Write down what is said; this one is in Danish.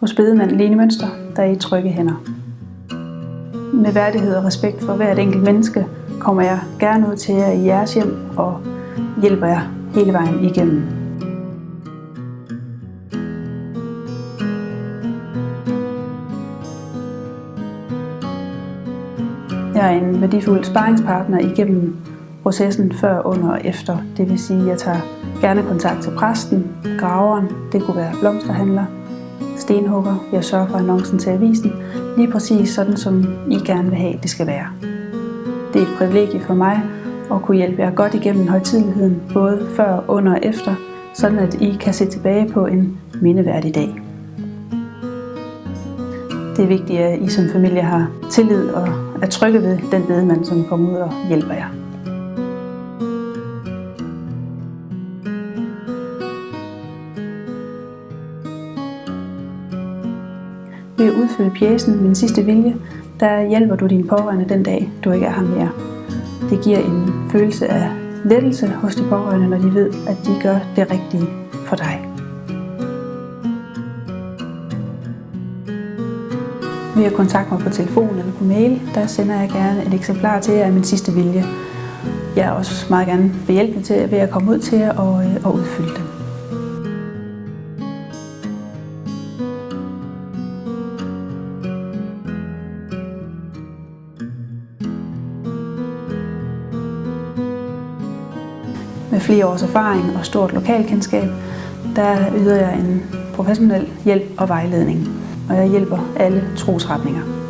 Hos bedemand Lene Mønster, der er i trygge hænder. Med værdighed og respekt for hvert enkelt menneske kommer jeg gerne ud til jer i jeres hjem og hjælper jer hele vejen igennem. Jeg er en værdifuld sparringspartner igennem processen før, under og efter. Det vil sige, at jeg tager gerne kontakt til præsten, graveren, det kunne være blomsterhandler, stenhugger. Jeg sørger for annoncen til avisen, lige præcis sådan, som I gerne vil have, det skal være. Det er et privilegie for mig at kunne hjælpe jer godt igennem højtideligheden, både før, under og efter, sådan at I kan se tilbage på en mindeværdig dag. Det er vigtigt, at I som familie har tillid og er trygge ved den bedemand, som kommer ud og hjælper jer. Ved at udfylde pjecen Min sidste vilje, der hjælper du dine pårørende den dag, du ikke er her mere. Det giver en følelse af lettelse hos de pårørende, når de ved, at de gør det rigtige for dig. Ved at kontakte mig på telefon eller på mail, der sender jeg gerne et eksemplar til jer af Min sidste vilje. Jeg er også meget gerne behjælpelig til ved at komme ud til jer og udfylde dem. Med flere års erfaring og stort lokalkendskab, der yder jeg en professionel hjælp og vejledning, og jeg hjælper alle trosretninger.